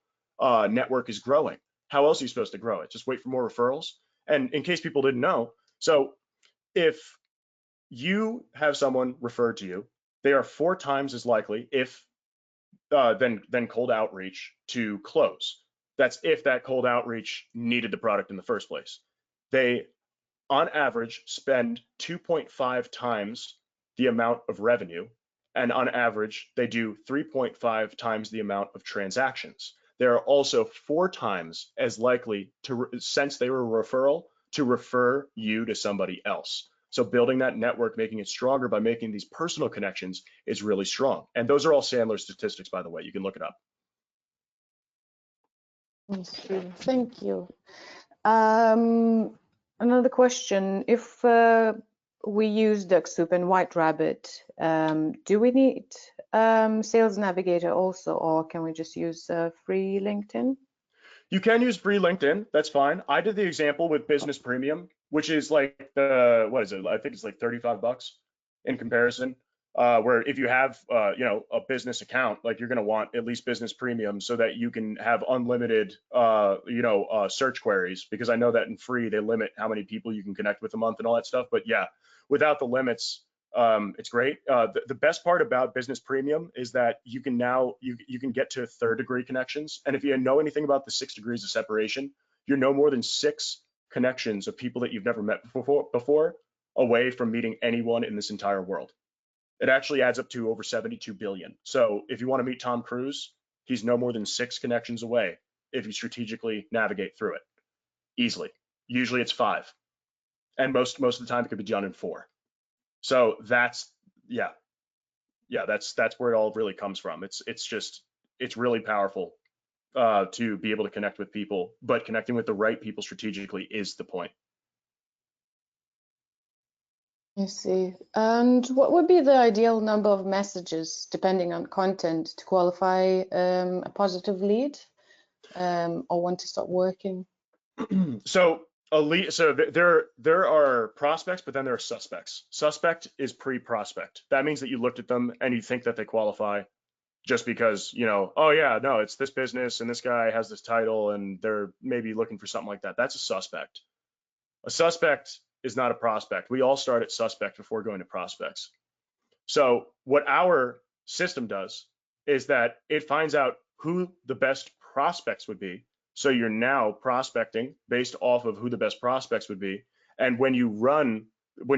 network is growing. How else are you supposed to grow it? Just wait for more referrals? And in case people didn't know, so if you have someone referred to you, they are 4 times as likely than cold outreach to close. That's if that cold outreach needed the product in the first place. They, on average, spend 2.5 times the amount of revenue, and on average, they do 3.5 times the amount of transactions. They're also 4 times as likely to, since they were a referral, to refer you to somebody else. So building that network, making it stronger by making these personal connections is really strong. And those are all Sandler statistics, by the way. You can look it up. Thank you. Another question. If we use Dux-Soup and White Rabbit, do we need Sales Navigator also, or can we just use free LinkedIn? You can use free LinkedIn, that's fine. I did the example with Business Premium, which is like the, what is it? I think it's like $35 in comparison. Where if you have, a business account, like you're going to want at least Business Premium so that you can have unlimited, search queries, because I know that in free they limit how many people you can connect with a month and all that stuff. But yeah, without the limits, it's great. The best part about Business Premium is that you can now, you can get to 3rd degree connections. And if you know anything about the 6 degrees of separation, you're no more than 6 connections of people that you've never met before away from meeting anyone in this entire world. It actually adds up to over 72 billion. So if you want to meet Tom Cruise, he's no more than 6 connections away if you strategically navigate through it easily. Usually it's 5. And most of the time it could be done in 4. So that's that's where it all really comes from. It's really powerful to be able to connect with people, but connecting with the right people strategically is the point. I see. And what would be the ideal number of messages, depending on content, to qualify a positive lead or want to start working? So a lead, so there are prospects, but then there are suspects. Suspect is pre-prospect. That means that you looked at them and you think that they qualify just because, oh yeah, no, it's this business and this guy has this title and they're maybe looking for something like that. That's a suspect. A suspect is not a prospect. We all start at suspect before going to prospects. So what our system does is that it finds out who the best prospects would be. So you're now prospecting based off of who the best prospects would be. And when you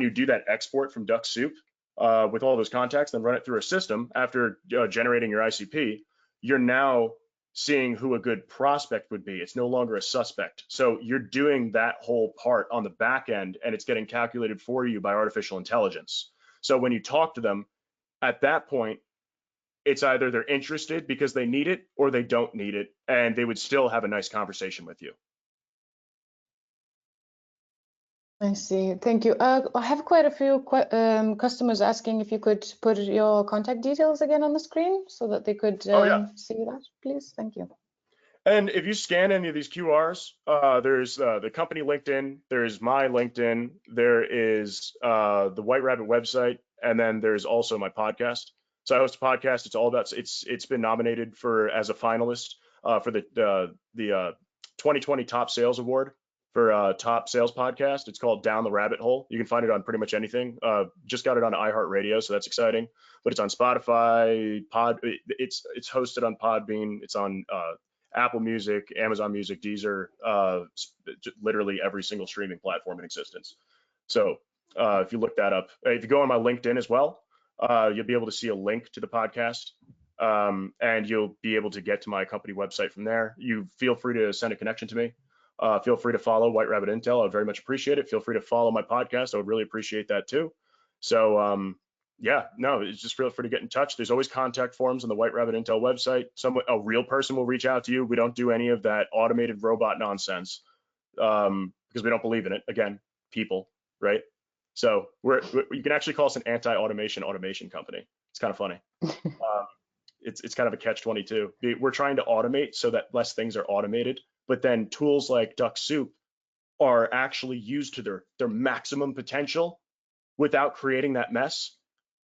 do that export from Dux-Soup with all those contacts, then run it through a system after generating your ICP, you're now seeing who a good prospect would be. It's no longer a suspect. So you're doing that whole part on the back end, and it's getting calculated for you by artificial intelligence. So when you talk to them, at that point, it's either they're interested because they need it or they don't need it, and they would still have a nice conversation with you. I see. Thank you. I have quite a few customers asking if you could put your contact details again on the screen so that they could see that, please. Thank you. And if you scan any of these QRs, there's the company LinkedIn, there's my LinkedIn, there is the White Rabbit website, and then there's also my podcast. So I host a podcast. It's all about, it's been nominated as a finalist for the 2020 Top Sales Award for top sales podcast. It's called Down the Rabbit Hole. You can find it on pretty much anything. Just got it on iHeartRadio, so that's exciting. But it's on Spotify, it's hosted on Podbean. It's on Apple Music, Amazon Music, Deezer, literally every single streaming platform in existence. So if you look that up, if you go on my LinkedIn as well, you'll be able to see a link to the podcast. And you'll be able to get to my company website from there. You feel free to send a connection to me. Feel free to follow White Rabbit Intel. I would very much appreciate it. Feel free to follow my podcast. I would really appreciate that too. So yeah, no, it's just feel free to get in touch. There's always contact forms on the White Rabbit Intel website. A real person will reach out to you. We don't do any of that automated robot nonsense because we don't believe in it. Again, people, right? So you can actually call us an automation company. It's kind of funny. It's kind of a catch-22. We're trying to automate so that less things are automated, but then tools like Dux-Soup are actually used to their maximum potential without creating that mess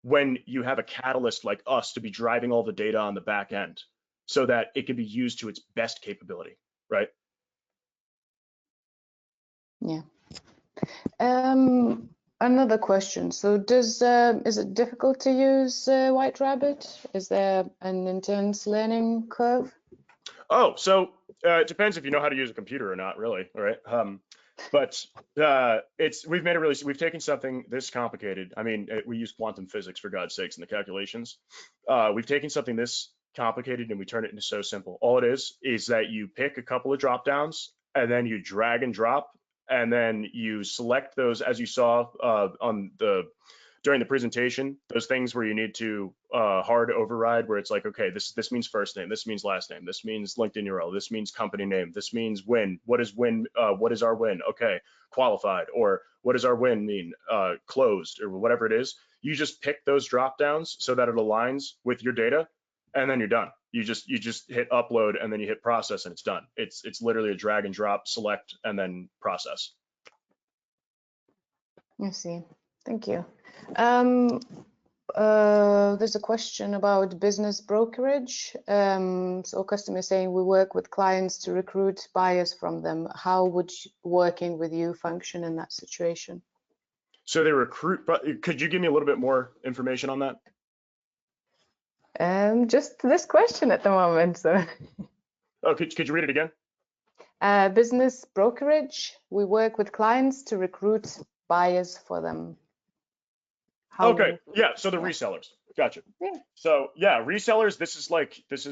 when you have a catalyst like us to be driving all the data on the back end so that it can be used to its best capability, right? Yeah. Another question. So is it difficult to use White Rabbit? Is there an intense learning curve? Oh, so it depends if you know how to use a computer or not, really, right? But we've taken something this complicated. I mean, we use quantum physics for God's sakes in the calculations. We've taken something this complicated and we turn it into so simple. All it is that you pick a couple of drop downs and then you drag and drop, and then you select those, as you saw during the presentation, those things where you need to hard override, where it's like, okay, this means first name, this means last name, this means LinkedIn URL, this means company name, this means win. What is win? What is our win? Okay, qualified. Or what does our win mean? Closed, or whatever it is. You just pick those drop downs so that it aligns with your data, and then you're done. You just hit upload and then you hit process and it's done. It's literally a drag and drop, select, and then process. I see. Thank you. There's a question about business brokerage. So customer saying we work with clients to recruit buyers from them. How would working with you function in that situation? So they recruit, but could you give me a little bit more information on that? Just this question at the moment. So. Oh, could you read it again? Business brokerage. We work with clients to recruit buyers for them. Okay, yeah, so the resellers. Gotcha. Yeah. So yeah, resellers, this is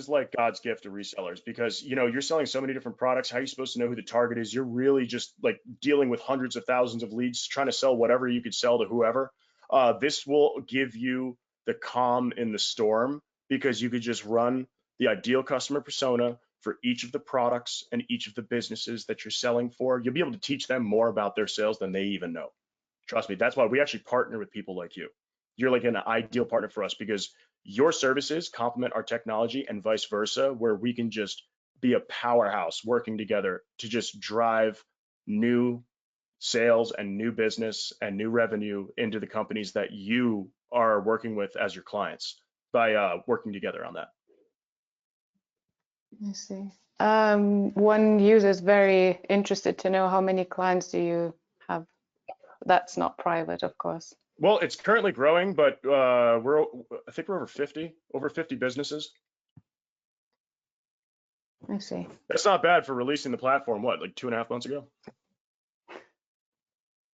like God's gift to resellers, because you're selling so many different products. How are you supposed to know who the target is? You're really just like dealing with hundreds of thousands of leads, trying to sell whatever you could sell to whoever. This will give you the calm in the storm, because you could just run the ideal customer persona for each of the products and each of the businesses that you're selling for. You'll be able to teach them more about their sales than they even know. Trust me, that's why we actually partner with people like you. You're like an ideal partner for us, because your services complement our technology and vice versa, where we can just be a powerhouse working together to just drive new sales and new business and new revenue into the companies that you are working with as your clients by working together on that. I see. One user is very interested to know how many clients do you have? That's not private, of course. Well, it's currently growing, but I think we're over 50 businesses. I see. That's not bad for releasing the platform, what, like 2.5 months ago?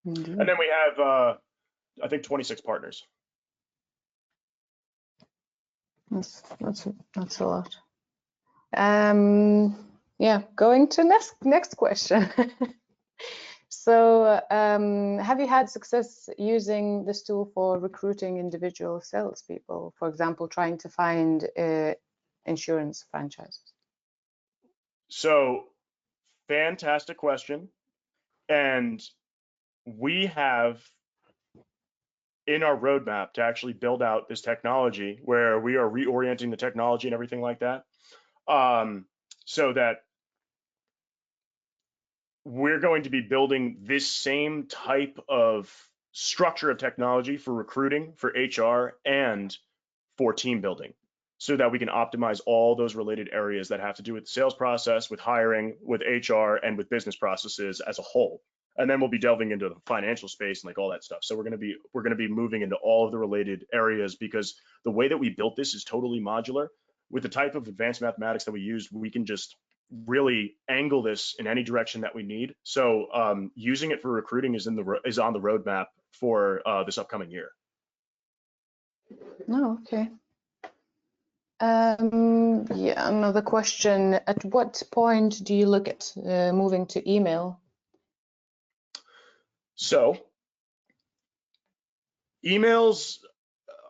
Indeed. And then we have, I think, 26 partners. That's a lot. Yeah, going to next question. So, have you had success using this tool for recruiting individual salespeople, for example, trying to find insurance franchises? So, fantastic question. And we have in our roadmap to actually build out this technology where we are reorienting the technology and everything like that, so that we're going to be building this same type of structure of technology for recruiting, for HR, and for team building. so that we can optimize all those related areas that have to do with the sales process, with hiring, with HR, and with business processes as a whole. And then we'll be delving into the financial space and like all that stuff. So we're going to be moving into all of the related areas, because the way that we built this is totally modular. With the type of advanced mathematics that we used, we can just really angle this in any direction that we need. So using it for recruiting is on the roadmap for this upcoming year. Oh, okay. Yeah, another question. At what point do you look at moving to email? So emails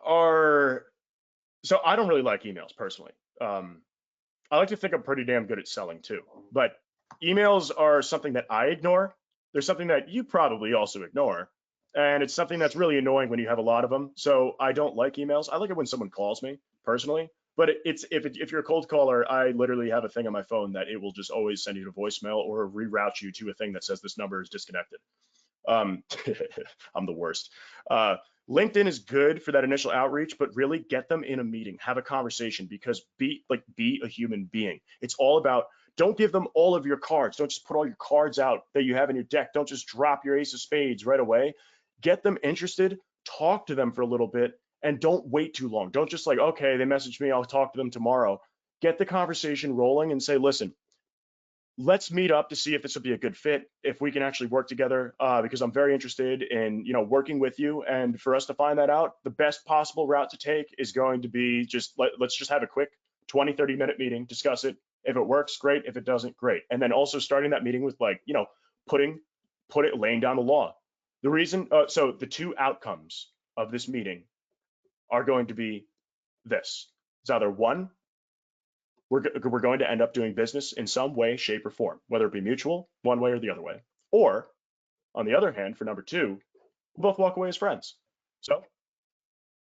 are, so I don't really like emails personally. I like to think I'm pretty damn good at selling too, but emails are something that I ignore. There's something that you probably also ignore, and it's something that's really annoying when you have a lot of them. So I don't like emails. I like it when someone calls me personally, but if you're a cold caller, I literally have a thing on my phone that it will just always send you to voicemail or reroute you to a thing that says this number is disconnected. I'm the worst. LinkedIn is good for that initial outreach, but really get them in a meeting, have a conversation, because be a human being. It's all about, don't give them all of your cards. Don't just put all your cards out that you have in your deck. Don't just drop your ace of spades right away. Get them interested, talk to them for a little bit, and don't wait too long. Don't just like, okay, they messaged me, I'll talk to them tomorrow. Get the conversation rolling and say, listen, let's meet up to see if this will be a good fit, if we can actually work together, because I'm very interested in, working with you. And for us to find that out, the best possible route to take is going to be just let's just have a quick 20-30 minute meeting, discuss it. If it works, great. If it doesn't, great. And then also starting that meeting with laying down the law. The reason, so the two outcomes of this meeting are going to be this. It's either one, we're going to end up doing business in some way, shape, or form, whether it be mutual, one way or the other way. Or, on the other hand, for number two, we'll both walk away as friends. So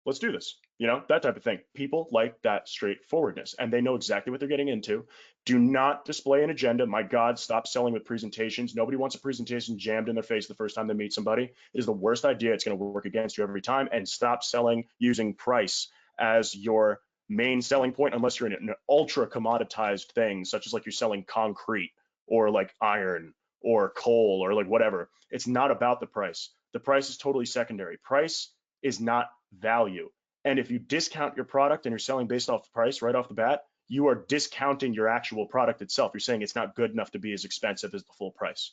let's do this, that type of thing. People like that straightforwardness, and they know exactly what they're getting into. Do not display an agenda. My God, stop selling with presentations. Nobody wants a presentation jammed in their face the first time they meet somebody. It is the worst idea. It's going to work against you every time. And stop selling using price as your main selling point, unless you're in an ultra commoditized thing, such as like you're selling concrete or like iron or coal or like whatever. It's not about the price. The price is totally secondary. Price is not value. And if you discount your product and you're selling based off the price right off the bat, you are discounting your actual product itself. You're saying it's not good enough to be as expensive as the full price.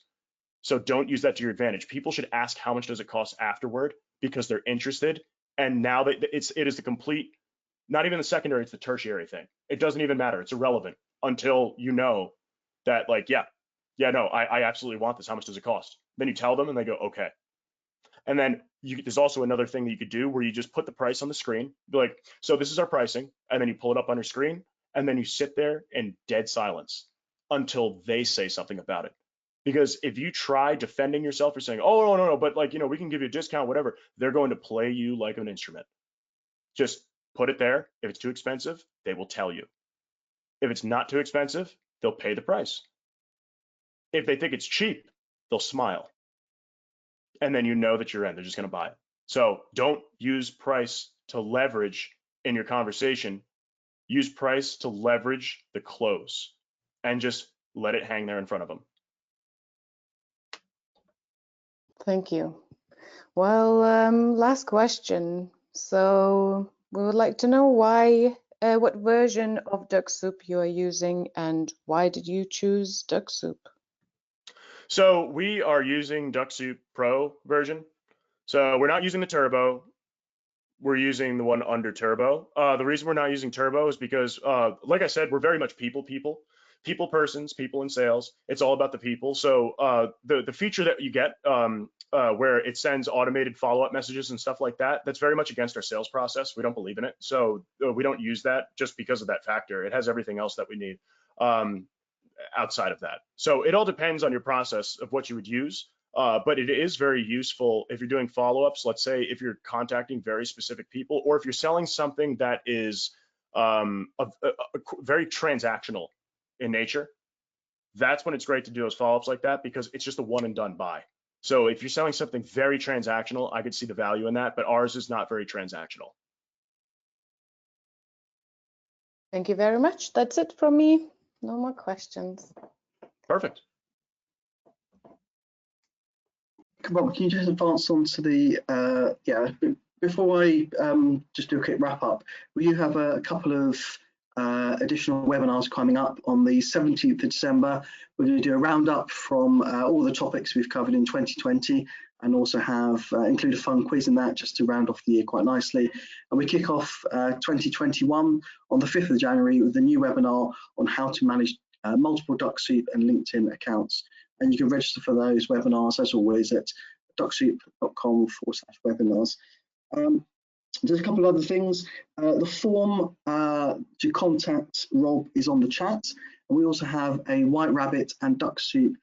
So don't use that to your advantage. People should ask how much does it cost afterward, because they're interested. And now that it is the complete, not even the secondary, it's the tertiary thing. It doesn't even matter. It's irrelevant until you know that, like, no, I absolutely want this. How much does it cost? Then you tell them and they go, okay. And then there's also another thing that you could do where you just put the price on the screen, be like, so this is our pricing. And then you pull it up on your screen, and then you sit there in dead silence until they say something about it. Because if you try defending yourself or saying, oh, no, but like, we can give you a discount, whatever, they're going to play you like an instrument. Just put it there. If it's too expensive, they will tell you. If it's not too expensive, they'll pay the price. If they think it's cheap, they'll smile. And then you know that you're in. They're just going to buy it. So don't use price to leverage in your conversation. Use price to leverage the close, and just let it hang there in front of them. Thank you. Well, last question. So we would like to know what version of Dux-Soup you are using, and why did you choose Dux-Soup? So we are using Dux-Soup Pro version. So we're not using the Turbo. We're using the one under Turbo. The reason we're not using Turbo is because, like I said, we're very much people persons, people in sales. It's all about the people. So the feature that you get where it sends automated follow-up messages and stuff like that, that's very much against our sales process. We don't believe in it. So we don't use that just because of that factor. It has everything else that we need outside of that. So it all depends on your process of what you would use. But it is very useful if you're doing follow-ups. Let's say if you're contacting very specific people, or if you're selling something that is very transactional in nature, that's when it's great to do those follow-ups like that, because it's just a one and done buy. So if you're selling something very transactional, I could see the value in that, but ours is not very transactional. Thank you very much. That's it from me. No more questions. Perfect. Rob, can you just advance on to the, before I just do a quick wrap up, we have a couple of additional webinars coming up on the 17th of December. We're going to do a roundup from all the topics we've covered in 2020 and also have include a fun quiz in that just to round off the year quite nicely. And we kick off 2021 on the 5th of January with a new webinar on how to manage multiple Dux-Soup and LinkedIn accounts. And you can register for those webinars, as always, at ducksoup.com/webinars. Just a couple of other things. The form to contact Rob is on the chat. And we also have a White Rabbit and Dux-Soup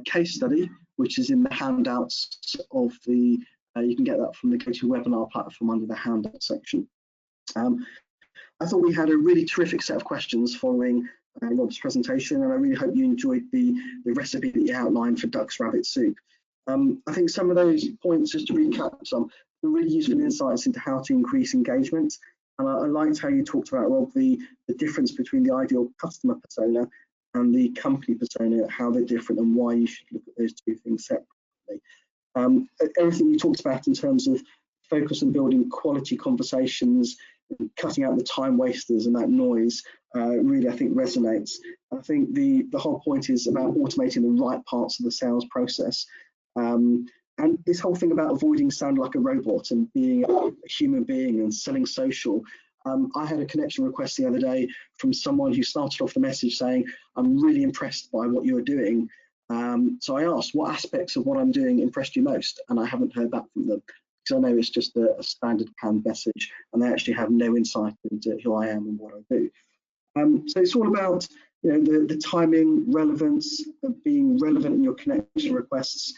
case study, which is in the handouts of the, you can get that from the GoToWebinar platform under the handout section. I thought we had a really terrific set of questions following Rob's presentation, and I really hope you enjoyed the recipe that you outlined for Dux Rabbit Soup. I think some of those points, just to recap some, are really useful insights into how to increase engagement. And I liked how you talked about, Rob, the difference between the ideal customer persona and the company persona, how they're different and why you should look at those two things separately. Everything you talked about in terms of focus on building quality conversations, cutting out the time wasters and that noise, really, I think, resonates. I think the whole point is about automating the right parts of the sales process. And this whole thing about avoiding sounding like a robot and being a human being and selling social. I had a connection request the other day from someone who started off the message saying, I'm really impressed by what you're doing. So I asked, what aspects of what I'm doing impressed you most? And I haven't heard back from them, because I know it's just a standard canned message and they actually have no insight into who I am and what I do. So it's all about, the timing, relevance, of being relevant in your connection requests.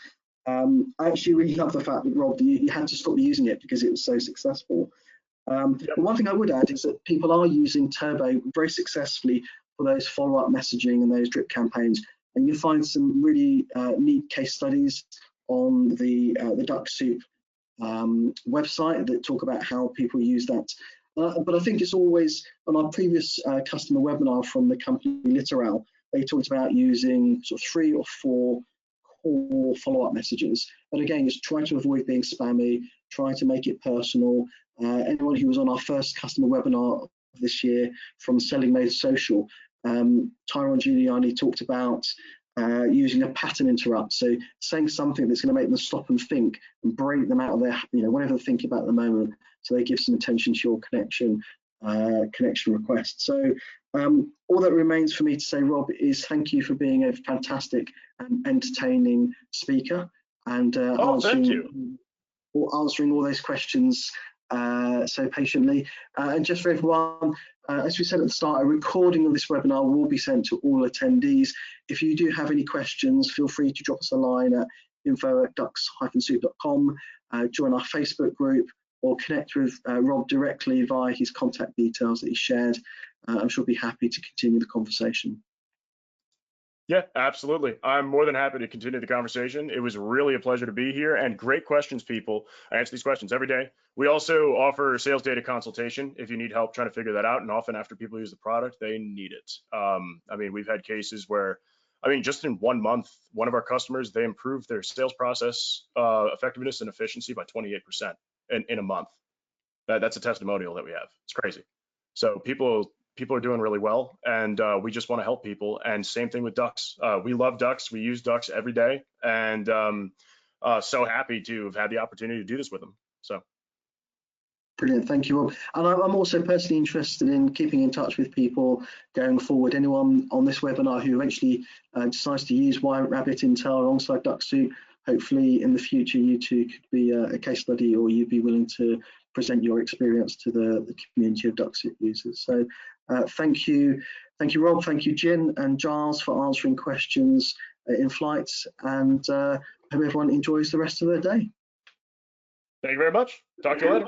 I actually really love the fact that, Rob, you had to stop using it because it was so successful. But one thing I would add is that people are using Turbo very successfully for those follow-up messaging and those drip campaigns. And you'll find some really neat case studies on the Dux-Soup website that talk about how people use that. But I think it's always, on our previous customer webinar from the company Literal, they talked about using sort of 3 or 4 core follow-up messages. But again, it's trying to avoid being spammy, try to make it personal. Anyone who was on our first customer webinar this year from Selling Made Social, Tyrone Giuliani talked about using a pattern interrupt, so saying something that's going to make them stop and think and break them out of their, whatever they're thinking about at the moment, so they give some attention to your connection request. So all that remains for me to say, Rob, is thank you for being a fantastic and entertaining speaker and answering all those questions so patiently. And just for everyone, as we said at the start, a recording of this webinar will be sent to all attendees. If you do have any questions, feel free to drop us a line at info@dux-soup.com, join our Facebook group, or connect with Rob directly via his contact details that he shared. I'm sure he'll be happy to continue the conversation. Yeah, absolutely. I'm more than happy to continue the conversation. It was really a pleasure to be here, and great questions, people. I answer these questions every day. We also offer sales data consultation if you need help trying to figure that out, and often after people use the product, they need it. I mean, we've had cases where, just in 1 month, one of our customers, they improved their sales process effectiveness and efficiency by 28% in a month. That's a testimonial that we have. It's crazy. So people are doing really well, and we just want to help people. And same thing with Dux. We love Dux. We use Dux every day, and so happy to have had the opportunity to do this with them. So brilliant, thank you, Rob. And I'm also personally interested in keeping in touch with people going forward. Anyone on this webinar who eventually decides to use White Rabbit Intel alongside Dux-Soup, hopefully in the future you two could be a case study, or you'd be willing to present your experience to the community of Dux-Soup users. So thank you, Rob, thank you, Jin and Giles, for answering questions in flight, and hope everyone enjoys the rest of their day. thank you very much. Talk to you later.